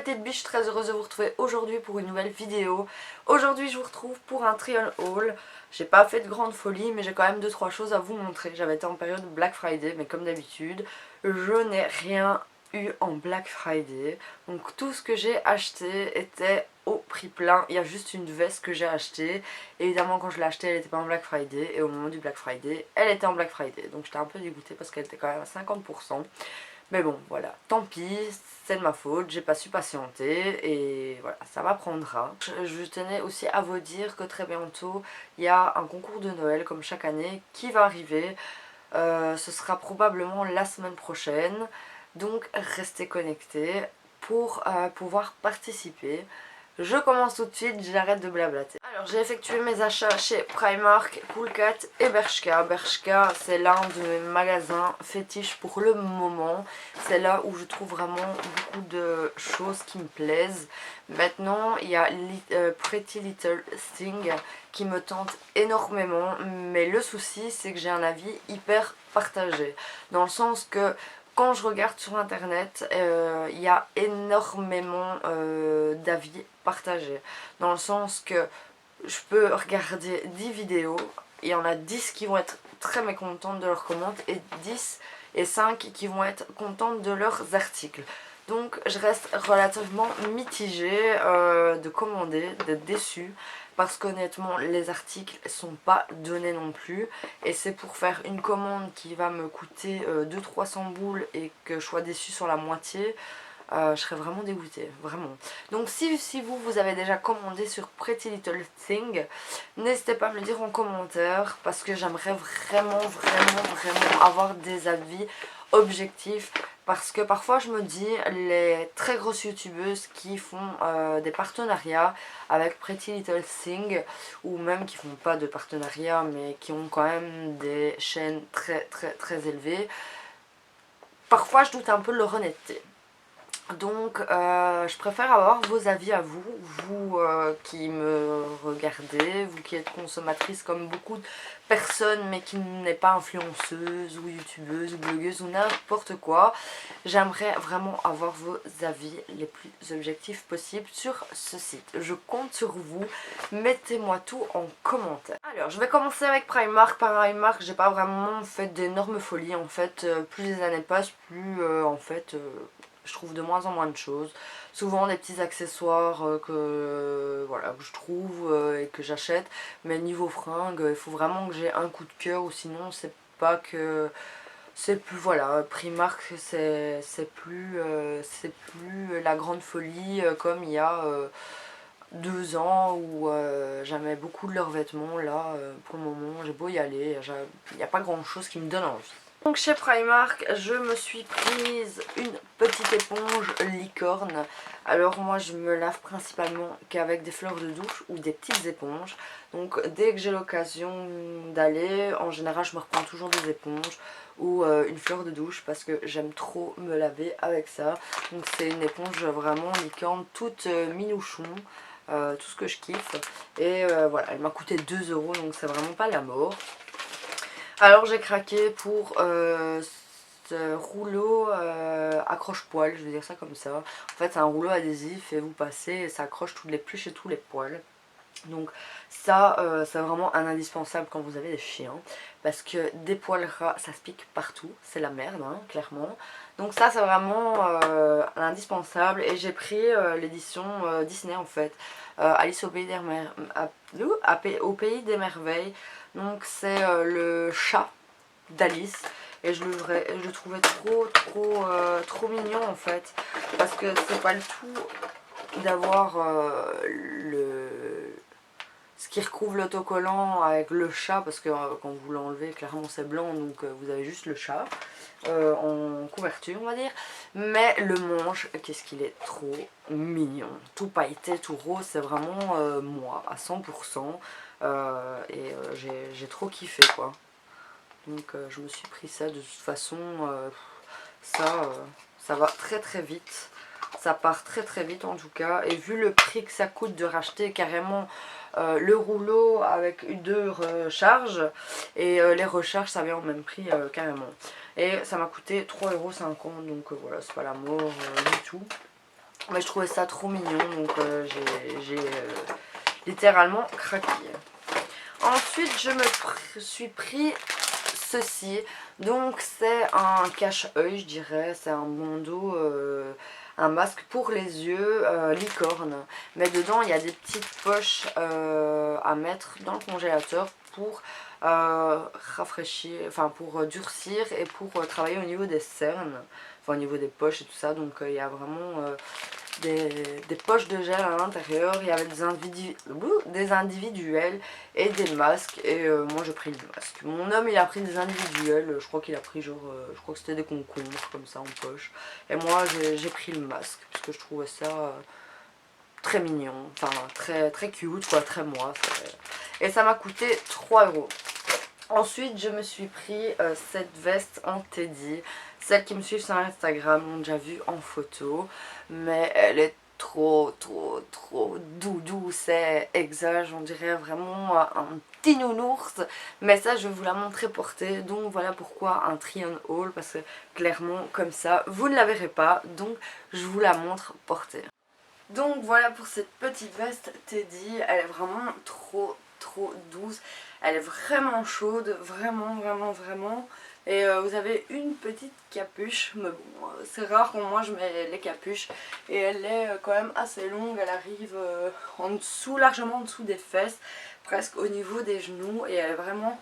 petites biches, très heureuse de vous retrouver aujourd'hui pour une nouvelle vidéo. Aujourd'hui je vous retrouve pour un trial haul. J'ai pas fait de grande folie mais j'ai quand même 2-3 choses à vous montrer. J'avais été en période Black Friday mais comme d'habitude je n'ai rien eu en Black Friday. Donc tout ce que j'ai acheté était au prix plein. Il y a juste une veste que j'ai achetée. Évidemment quand je l'ai achetée elle n'était pas en Black Friday et au moment du Black Friday elle était en Black Friday. Donc j'étais un peu dégoûtée parce qu'elle était quand même à 50%. Mais bon, voilà, tant pis, c'est de ma faute, j'ai pas su patienter et voilà, ça m'apprendra. Je tenais aussi à vous dire que très bientôt, il y a un concours de Noël, comme chaque année, qui va arriver. Ce sera probablement la semaine prochaine, donc restez connectés pour pouvoir participer. Je commence tout de suite, j'arrête de blablater. Alors j'ai effectué mes achats chez Primark, Coolcat et Bershka. Bershka c'est l'un de mes magasins fétiches pour le moment. C'est là où je trouve vraiment beaucoup de choses qui me plaisent. Maintenant il y a Pretty Little Thing qui me tente énormément. Mais le souci c'est que j'ai un avis hyper partagé. Dans le sens que quand je regarde sur internet, il y a énormément d'avis partagés. Dans le sens que je peux regarder 10 vidéos, il y en a 10 qui vont être très mécontentes de leurs commentaires et 10 et 5 qui vont être contentes de leurs articles. Donc je reste relativement mitigée de commander, d'être déçue. Parce qu'honnêtement les articles sont pas donnés non plus. Et c'est pour faire une commande qui va me coûter 200-300 boules et que je sois déçue sur la moitié. Je serais vraiment dégoûtée, vraiment. Donc si vous avez déjà commandé sur Pretty Little Thing, n'hésitez pas à me le dire en commentaire. Parce que j'aimerais vraiment avoir des avis objectifs. Parce que parfois je me dis, les très grosses youtubeuses qui font des partenariats avec Pretty Little Thing, ou même qui font pas de partenariat mais qui ont quand même des chaînes très élevées, parfois je doute un peu de leur honnêteté. Donc je préfère avoir vos avis à vous, vous qui me regardez, vous qui êtes consommatrice comme beaucoup de personnes mais qui n'êtes pas influenceuse ou youtubeuse ou blogueuse ou n'importe quoi. J'aimerais vraiment avoir vos avis les plus objectifs possibles sur ce site. Je compte sur vous, mettez-moi tout en commentaire. Alors je vais commencer avec Primark. Primark j'ai pas vraiment fait d'énormes folies en fait. Plus les années passent, plus en fait... je trouve de moins en moins de choses. Souvent des petits accessoires voilà, que je trouve et que j'achète. Mais niveau fringues, il faut vraiment que j'ai un coup de cœur ou sinon c'est pas que... C'est plus, voilà, Primark c'est plus la grande folie comme il y a 2 ans où j'aimais beaucoup de leurs vêtements. Là pour le moment j'ai beau y aller, il n'y a pas grand chose qui me donne envie. Donc chez Primark, je me suis prise une petite éponge licorne. Alors moi je me lave principalement qu'avec des fleurs de douche ou des petites éponges. Donc dès que j'ai l'occasion d'aller, en général je me reprends toujours des éponges ou une fleur de douche parce que j'aime trop me laver avec ça. Donc c'est une éponge vraiment licorne, toute minouchon. Tout ce que je kiffe. Et voilà, elle m'a coûté 2 € donc c'est vraiment pas la mort. Alors j'ai craqué pour ce rouleau accroche-poils, je vais dire ça comme ça. En fait c'est un rouleau adhésif et vous passez et ça accroche toutes les pluches et tous les poils. Donc ça c'est vraiment un indispensable quand vous avez des chiens. Parce que des poils ras ça se pique partout, c'est la merde hein, clairement. Donc ça c'est vraiment un indispensable. Et j'ai pris l'édition Disney en fait. Alice au pays des merveilles. Donc c'est le chat d'Alice. Et je le trouvais trop mignon en fait. Parce que c'est pas le tout d'avoir ce qui recouvre l'autocollant avec le chat. Parce que quand vous l'enlevez clairement c'est blanc. Donc vous avez juste le chat en couverture on va dire. Mais le manche, qu'est-ce qu'il est trop mignon. Tout pailleté, tout rose, c'est vraiment moi à 100%. J'ai trop kiffé quoi. Donc je me suis pris ça. De toute façon ça va très vite. Ça part très vite en tout cas. Et vu le prix que ça coûte de racheter carrément le rouleau avec 2 recharges. Et les recharges ça vient au même prix carrément. Et ça m'a coûté 3,50 €. Donc voilà, c'est pas la mort du tout. Mais je trouvais ça trop mignon, donc j'ai littéralement craqué. Ensuite je me suis pris ceci. Donc c'est un cache-œil, je dirais. C'est un bandeau, un masque pour les yeux, licorne. Mais dedans il y a des petites poches à mettre dans le congélateur pour rafraîchir, enfin pour durcir et pour travailler au niveau des cernes, enfin au niveau des poches et tout ça. Donc il y a vraiment des poches de gel à l'intérieur. Il y avait des individuels et des masques. Et moi j'ai pris le masque. Mon homme il a pris des individuels. Je crois qu'il a pris genre, je crois que c'était des concombres comme ça en poche. Et moi j'ai pris le masque parce que je trouvais ça très mignon. Enfin très, très cute quoi, très moi. Et ça m'a coûté 3 €. Ensuite je me suis pris cette veste en teddy. Celles qui me suivent sur Instagram l'ont déjà vue en photo. Mais elle est trop doudou, c'est exage, on dirait vraiment un petit nounours. Mais ça je vais vous la montrer portée. Donc voilà pourquoi un try-on haul, parce que clairement comme ça vous ne la verrez pas. Donc je vous la montre portée. Donc voilà pour cette petite veste teddy. Elle est vraiment trop douce. Elle est vraiment chaude, vraiment. Et vous avez une petite capuche, mais bon, c'est rare quand moi je mets les capuches. Et elle est quand même assez longue, elle arrive en dessous, largement en dessous des fesses, presque au niveau des genoux. Et elle est vraiment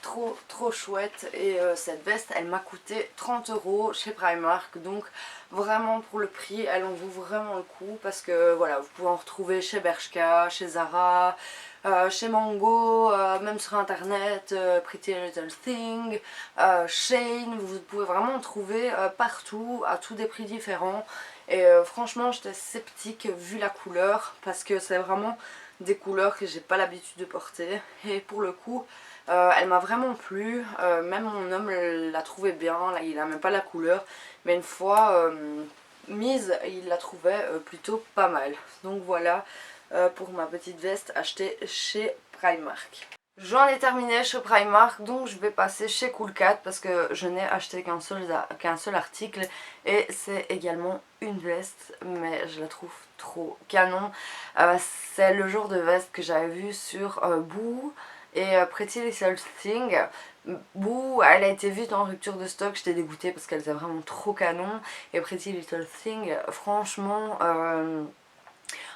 trop chouette. Et cette veste elle m'a coûté 30 € chez Primark. Donc vraiment pour le prix elle en vaut vraiment le coup, parce que voilà, vous pouvez en retrouver chez Bershka, chez Zara, chez Mango, même sur internet, Pretty Little Thing, Shein. Vous pouvez vraiment en trouver partout à tous des prix différents. Et franchement j'étais sceptique vu la couleur, parce que c'est vraiment des couleurs que j'ai pas l'habitude de porter. Et pour le coup elle m'a vraiment plu. Même mon homme l'a trouvé bien. Là, il n'aimait pas la couleur, mais une fois mise il la trouvait plutôt pas mal. Donc voilà pour ma petite veste achetée chez Primark. J'en ai terminé chez Primark, donc je vais passer chez Coolcat parce que je n'ai acheté qu'un seul article. Et c'est également une veste, mais je la trouve trop canon. C'est le genre de veste que j'avais vu sur Boo et Pretty Little Thing. Boo, elle a été vite en rupture de stock, j'étais dégoûtée parce qu'elle était vraiment trop canon. Et Pretty Little Thing, franchement...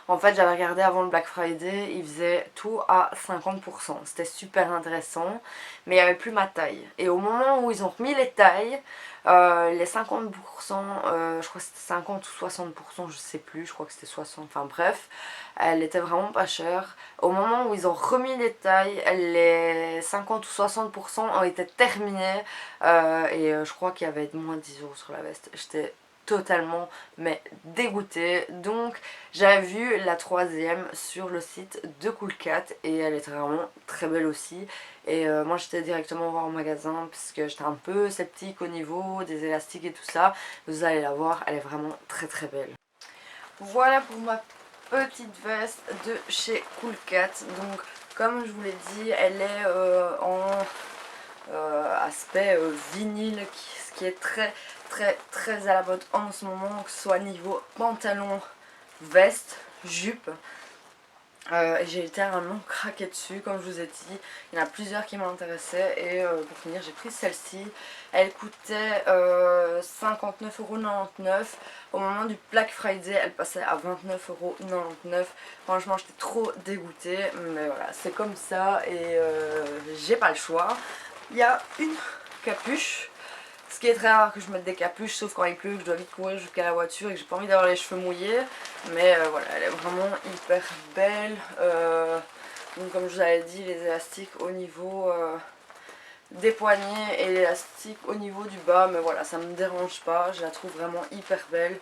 en fait j'avais regardé avant le Black Friday, ils faisaient tout à 50%, c'était super intéressant, mais il n'y avait plus ma taille. Et au moment où ils ont remis les tailles, les 50%, je crois que c'était 50 ou 60%, je sais plus, je crois que c'était 60, enfin bref, elle était vraiment pas chère. Au moment où ils ont remis les tailles, les 50 ou 60% ont été terminés, et je crois qu'il y avait moins de 10 € sur la veste. J'étais totalement mais dégoûtée. Donc j'avais vu la troisième sur le site de Coolcat et elle était vraiment très belle aussi. Et moi j'étais directement voir au magasin parce que j'étais un peu sceptique au niveau des élastiques et tout ça. Vous allez la voir, elle est vraiment très belle. Voilà pour ma petite veste de chez Coolcat. Donc comme je vous l'ai dit, elle est en aspect vinyle, ce qui est très à la mode en ce moment, que ce soit niveau pantalon, veste, jupe. J'ai littéralement craqué dessus, comme je vous ai dit. Il y en a plusieurs qui m'intéressaient. Et pour finir j'ai pris celle-ci. Elle coûtait 59,99 €. Au moment du Black Friday elle passait à 29,99 €. Franchement j'étais trop dégoûtée, mais voilà, c'est comme ça. Et j'ai pas le choix. Il y a une capuche. Ce qui est très rare que je mette des capuches, sauf quand il pleut, que je dois vite courir jusqu'à la voiture et que j'ai pas envie d'avoir les cheveux mouillés. Mais voilà, elle est vraiment hyper belle. Donc comme je vous avais dit, les élastiques au niveau des poignets et l'élastique au niveau du bas. Mais voilà, ça me dérange pas, je la trouve vraiment hyper belle,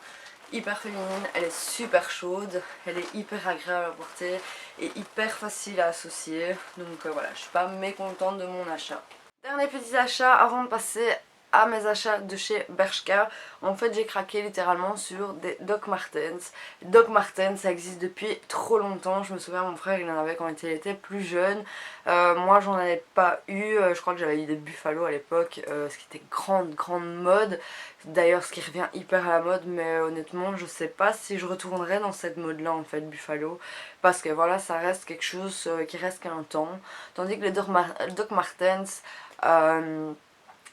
hyper féminine. Elle est super chaude, elle est hyper agréable à porter et hyper facile à associer. Donc voilà, je suis pas mécontente de mon achat. Dernier petit achat avant de passer à mes achats de chez Bershka. En fait j'ai craqué littéralement sur des Doc Martens. Doc Martens ça existe depuis trop longtemps, je me souviens mon frère il en avait quand il était plus jeune. Moi j'en avais pas eu, je crois que j'avais eu des Buffalo à l'époque, ce qui était grande mode. D'ailleurs ce qui revient hyper à la mode, mais honnêtement je sais pas si je retournerai dans cette mode là en fait Buffalo. Parce que voilà ça reste quelque chose qui reste qu'un temps. Tandis que les Doc Martens...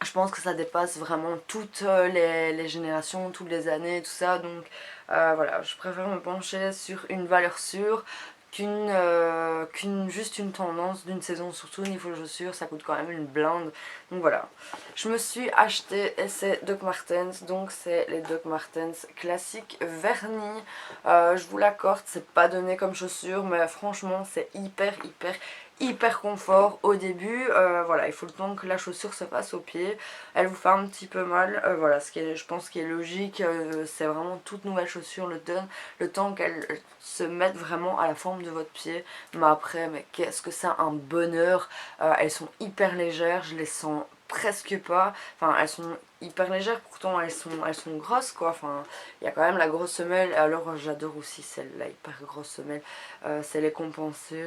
je pense que ça dépasse vraiment toutes les générations, toutes les années, tout ça. Donc voilà, je préfère me pencher sur une valeur sûre qu'une juste une tendance d'une saison, surtout au niveau chaussures, ça coûte quand même une blinde. Donc voilà, je me suis acheté ces Doc Martens, donc c'est les Doc Martens classiques vernis. Je vous l'accorde, c'est pas donné comme chaussures, mais franchement c'est hyper confort au début. Voilà, il faut le temps que la chaussure se fasse au pied, elle vous fait un petit peu mal, voilà, ce qui est, je pense qui est logique. C'est vraiment toute nouvelle chaussure, le temps qu'elle se mette vraiment à la forme de votre pied. Mais après, mais qu'est-ce que c'est un bonheur. Elles sont hyper légères, je les sens presque pas, enfin elles sont hyper légères, pourtant elles sont grosses quoi. Enfin il y a quand même la grosse semelle. Alors j'adore aussi celle-là, hyper grosse semelle, c'est les compensées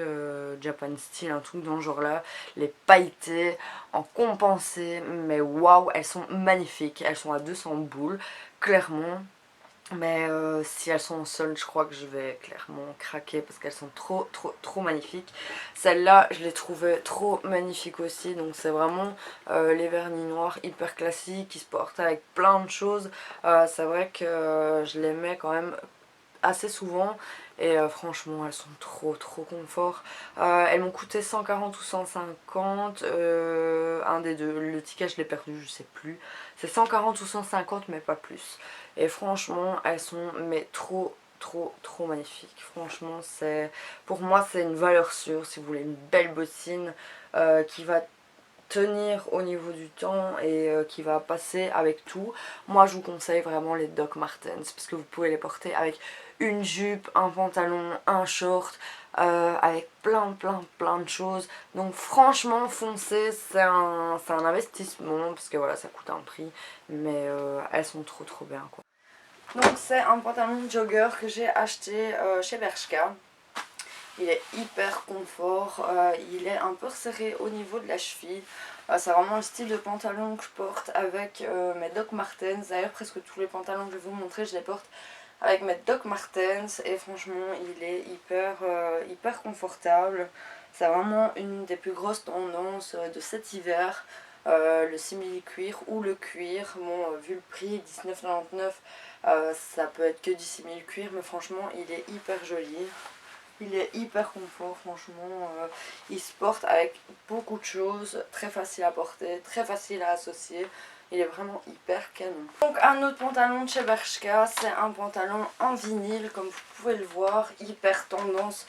Japan Style, un truc dans le genre là, les pailletés en compensé, mais waouh, elles sont magnifiques, elles sont à 200 boules clairement. Mais si elles sont en solde, je crois que je vais clairement craquer parce qu'elles sont trop magnifiques. Celle-là, je l'ai trouvée trop magnifique aussi. Donc c'est vraiment les vernis noirs hyper classiques qui se portent avec plein de choses. C'est vrai que je les mets quand même assez souvent. Et franchement elles sont trop confort. Elles m'ont coûté 140 ou 150, un des deux, le ticket je l'ai perdu, je sais plus. C'est 140 ou 150 mais pas plus. Et franchement elles sont mais trop magnifiques. Franchement c'est, pour moi c'est une valeur sûre si vous voulez une belle bottine qui va tenir au niveau du temps et qui va passer avec tout. Moi je vous conseille vraiment les Doc Martens parce que vous pouvez les porter avec une jupe, un pantalon, un short, avec plein de choses. Donc franchement foncez, c'est un investissement parce que voilà ça coûte un prix, mais elles sont trop bien quoi. Donc c'est un pantalon de jogger que j'ai acheté chez Bershka. Il est hyper confort, il est un peu serré au niveau de la cheville. C'est vraiment le style de pantalon que je porte avec mes Doc Martens. D'ailleurs presque tous les pantalons que je vais vous montrer je les porte avec mes Doc Martens. Et franchement il est hyper confortable. C'est vraiment une des plus grosses tendances de cet hiver. Le simili-cuir ou le cuir. Bon vu le prix 19,99 ça peut être que du simili-cuir, mais franchement il est hyper joli. Il est hyper confort, franchement, il se porte avec beaucoup de choses, très facile à porter, très facile à associer, il est vraiment hyper canon. Donc un autre pantalon de chez Bershka, c'est un pantalon en vinyle, comme vous pouvez le voir, hyper tendance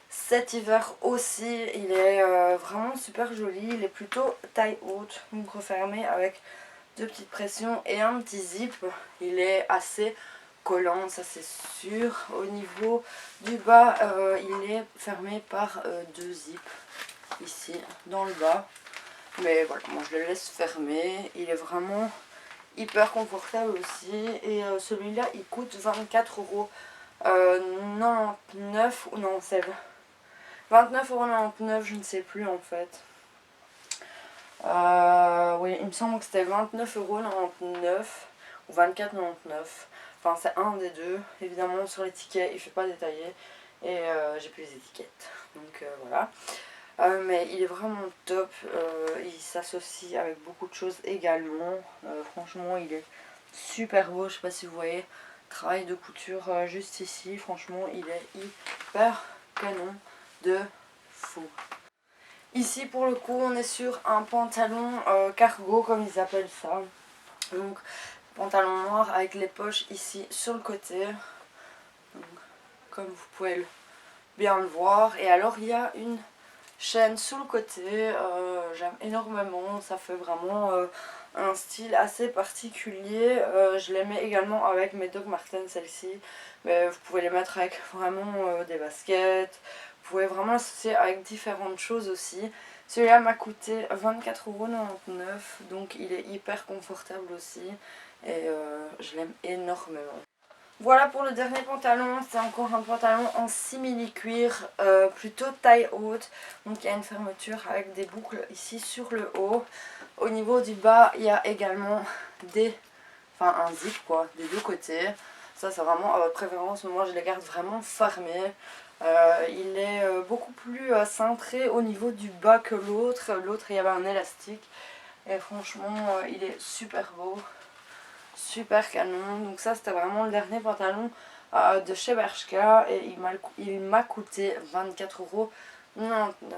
cet hiver aussi. Il est vraiment super joli, il est plutôt taille haute, donc refermé avec deux petites pressions et un petit zip. Il est assez collant, ça c'est sûr. Au niveau du bas il est fermé par deux zips ici dans le bas, mais voilà, moi je le laisse fermer. Il est vraiment hyper confortable aussi. Et celui-là il coûte 24,99 €, ou non c'est 29,99 €, je ne sais plus en fait. Oui, il me semble que c'était 29,99 € ou 24,99 €. Enfin, c'est un des deux. Évidemment, sur l'étiquette, il ne fait pas détailler. Et j'ai plus les étiquettes. Donc voilà. Mais il est vraiment top. Il s'associe avec beaucoup de choses également. Franchement, il est super beau. Je sais pas si vous voyez. Travail de couture juste ici. Franchement, il est hyper canon de fou. Ici pour le coup on est sur un pantalon cargo comme ils appellent ça. Donc pantalon noir avec les poches ici sur le côté. Donc, comme vous pouvez bien le voir. Et alors il y a une chaîne sur le côté. J'aime énormément. Ça fait vraiment un style assez particulier. Je les mets également avec mes Doc Martens celle-ci. Mais vous pouvez les mettre avec vraiment des baskets. Vous pouvez vraiment l'associer avec différentes choses aussi. Celui-là m'a coûté 24,99 €, donc il est hyper confortable aussi et je l'aime énormément. Voilà pour le dernier pantalon, c'est encore un pantalon en simili-cuir, plutôt taille haute. Donc il y a une fermeture avec des boucles ici sur le haut. Au niveau du bas, il y a également un zip quoi, des deux côtés. Ça c'est vraiment à votre préférence, moi je les garde vraiment fermés. Il est beaucoup plus cintré au niveau du bas que l'autre. L'autre il y avait un élastique et franchement il est super beau. Super canon. Donc ça c'était vraiment le dernier pantalon de chez Bershka et il m'a coûté 24,99 €.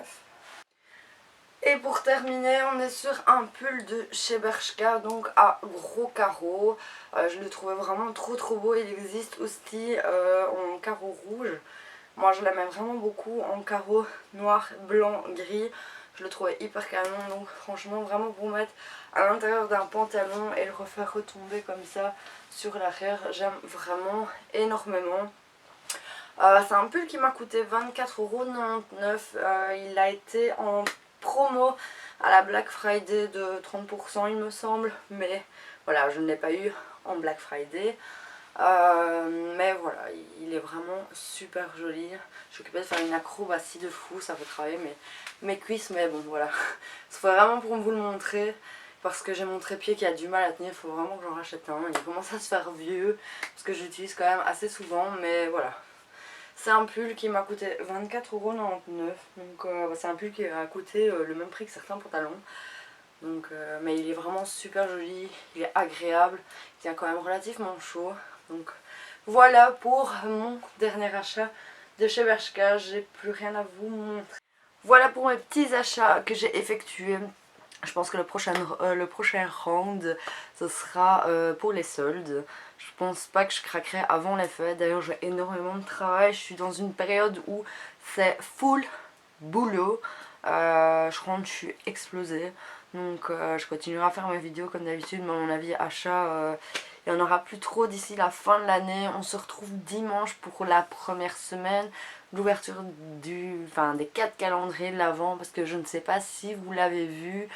Et pour terminer, on est sur un pull de chez Bershka, donc à gros carreaux. Je le trouvais vraiment trop beau. Il existe aussi en carreaux rouges. Moi je l'aimais vraiment beaucoup en carreaux noir, blanc, gris. Je le trouvais hyper canon, donc franchement vraiment pour mettre à l'intérieur d'un pantalon et le refaire retomber comme ça sur l'arrière, j'aime vraiment énormément. C'est un pull qui m'a coûté 24,99 €. Il a été en promo à la Black Friday de 30% il me semble, mais voilà, je ne l'ai pas eu en Black Friday. Mais voilà, il est vraiment super joli. Je suis occupée de faire une acrobatie de fou, ça fait travailler mes cuisses, mais bon voilà. C'est vraiment pour vous le montrer, parce que j'ai mon trépied qui a du mal à tenir, il faut vraiment que j'en rachète un. Il commence à se faire vieux, parce que j'utilise quand même assez souvent, mais voilà. C'est un pull qui m'a coûté 24,99 €, donc c'est un pull qui a coûté le même prix que certains pantalons. Donc, mais il est vraiment super joli, il est agréable, il tient quand même relativement chaud. Donc voilà pour mon dernier achat de chez Bershka, j'ai plus rien à vous montrer. Voilà pour mes petits achats que j'ai effectués. Je pense que le prochain round, ce sera pour les soldes. Je pense pas que je craquerai avant les fêtes. D'ailleurs, j'ai énormément de travail. Je suis dans une période où c'est full boulot. Je rentre, je suis explosée. Donc je continuerai à faire mes vidéos comme d'habitude. Mais à mon avis, achat, il n'y en aura plus trop d'ici la fin de l'année. On se retrouve dimanche pour la première semaine. L'ouverture des 4 calendriers de l'Avent, parce que je ne sais pas si vous l'avez vu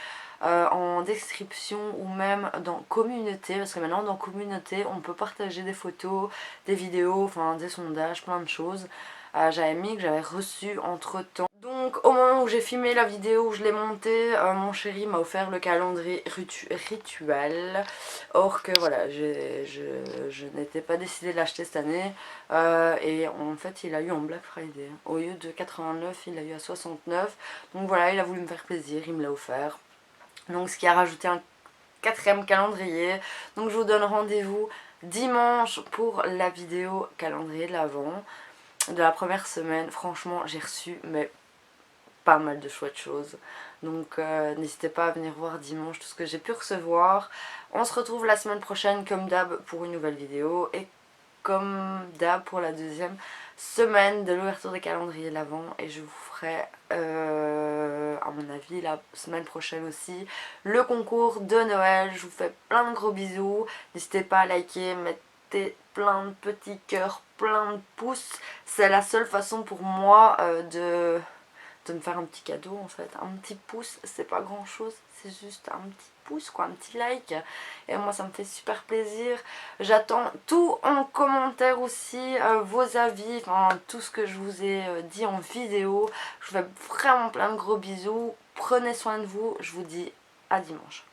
en description ou même dans communauté, parce que maintenant dans communauté on peut partager des photos, des vidéos, enfin des sondages, plein de choses. J'avais mis que j'avais reçu entre temps. Donc au moment où j'ai filmé la vidéo, où je l'ai montée, mon chéri m'a offert le calendrier rituel. Or que voilà, je n'étais pas décidée de l'acheter cette année. Et en fait il a eu en Black Friday. Au lieu de 89, il a eu à 69. Donc voilà, il a voulu me faire plaisir, il me l'a offert. Donc ce qui a rajouté un 4e calendrier. Donc je vous donne rendez-vous dimanche pour la vidéo calendrier de l'Avent de la première semaine. Franchement j'ai reçu mais pas mal de chouettes choses. Donc n'hésitez pas à venir voir dimanche tout ce que j'ai pu recevoir. On se retrouve la semaine prochaine comme d'hab pour une nouvelle vidéo. Et comme d'hab pour la deuxième semaine de l'ouverture des calendriers de l'Avent. Et je vous ferai à mon avis la semaine prochaine aussi le concours de Noël. Je vous fais plein de gros bisous. N'hésitez pas à liker, mettez plein de petits cœurs, plein de pouces. C'est la seule façon pour moi de me faire un petit cadeau en fait. Un petit pouce, c'est pas grand chose, c'est juste un petit pouce quoi, un petit like. Et moi ça me fait super plaisir. J'attends tout en commentaire aussi, vos avis, enfin tout ce que je vous ai dit en vidéo. Je vous fais vraiment plein de gros bisous. Prenez soin de vous, je vous dis à dimanche.